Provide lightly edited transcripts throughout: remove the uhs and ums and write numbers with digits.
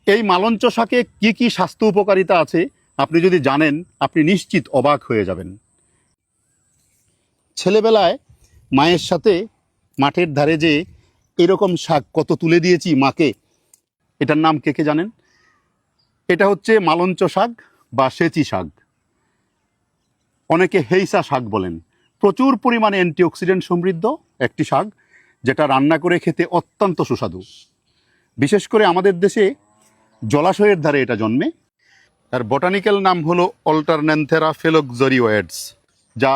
এই মালঞ্চ শাকে কি কি স্বাস্থ্য উপকারিতা আছে আপনি যদি জানেন আপনি নিশ্চিত অবাক হয়ে যাবেন। ছেলেবেলায় মায়ের সাথে মাঠের ধারে যে এরকম শাক কত তুলে দিয়েছি মাকে, এটার নাম কে কে জানেন? এটা হচ্ছে মালঞ্চ শাক বা সেচি শাক, অনেকে হেইসা শাক বলেন। প্রচুর পরিমাণে অ্যান্টিঅক্সিডেন্ট সমৃদ্ধ একটি শাক, যেটা রান্না করে খেতে অত্যন্ত সুস্বাদু। বিশেষ করে আমাদের দেশে জলাশয়ের ধারে এটা জন্মে। তার বটানিক্যাল নাম হলো অল্টারন্যান্থেরা ফেলোক্সোরিওয়েডস, যা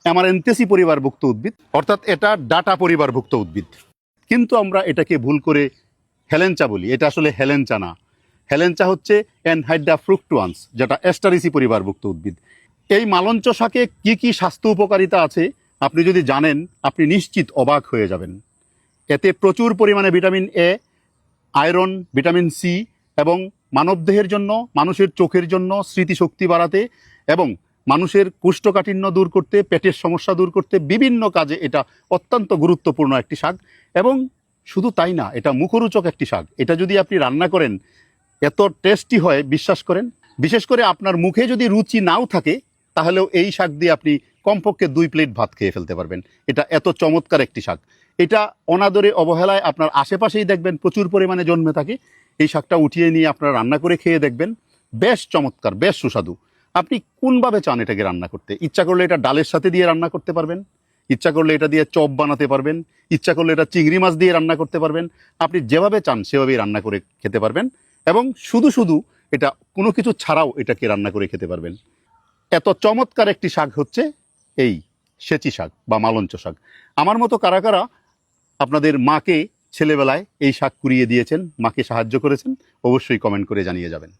অ্যামারেন্থেসি পরিবারভুক্ত উদ্ভিদ, অর্থাৎ এটা ডাটা পরিবারভুক্ত উদ্ভিদ। কিন্তু আমরা এটাকে ভুল করে হেলেঞ্চা বলি। এটা আসলে হেলেঞ্চা না। হেলেঞ্চা হচ্ছে অ্যানহাইড্রা ফ্রুক্টুয়ান্স, যেটা অ্যাস্টারিসি পরিবারভুক্ত উদ্ভিদ। এই মালঞ্চ শাকে কি কি স্বাস্থ্য উপকারিতা আছে আপনি যদি জানেন আপনি নিশ্চিত অবাক হয়ে যাবেন। এতে প্রচুর পরিমাণে vitamin A, iron, vitamin C এবং মানবদেহের জন্য, মানুষের চোখের জন্য স্মৃতিশক্তি বাড়াতে এবং মানুষের কোষ্ঠকাঠিন্য দূর করতে, পেটের সমস্যা দূর করতে বিভিন্ন কাজে এটা অত্যন্ত গুরুত্বপূর্ণ একটি শাক। এবং শুধু তাই না, এটা মুখরোচক একটি শাক। এটা যদি আপনি রান্না করেন এত টেস্টি হয়, বিশ্বাস করেন। বিশেষ করে আপনার মুখে যদি রুচি নাও থাকে তাহলেও এই শাক দিয়ে আপনি কমপক্ষে 2 প্লেট ভাত খেয়ে ফেলতে পারবেন। এটা এত চমৎকার একটি শাক। এটা অনাদরে অবহেলায় আপনার আশেপাশেই দেখবেন প্রচুর পরিমাণে জন্মে থাকে। এই শাকটা উঠিয়ে নিয়ে আপনারা রান্না করে খেয়ে দেখবেন, বেশ চমৎকার, বেশ সুস্বাদু। আপনি কোনভাবে চান এটাকে রান্না করতে? ইচ্ছা করলে এটা ডালের সাথে দিয়ে রান্না করতে পারবেন, ইচ্ছা করলে এটা দিয়ে চপ বানাতে পারবেন, ইচ্ছা করলে এটা চিংড়ি মাছ দিয়ে রান্না করতে পারবেন। আপনি যেভাবে চান সেভাবেই রান্না করে খেতে পারবেন এবং শুধু শুধু এটা কোনো কিছু ছাড়াও এটাকে রান্না করে খেতে পারবেন। এত চমৎকার একটি শাক হচ্ছে এই সেচি শাক বা মালঞ্চ শাক। আমার মতো কারা কারা আপনাদের মাকে ছেলেবেলায় এই শাক কুড়িয়ে দিয়েছেন, মাকে সাহায্য করেছেন, অবশ্যই কমেন্ট করে জানিয়ে যাবেন।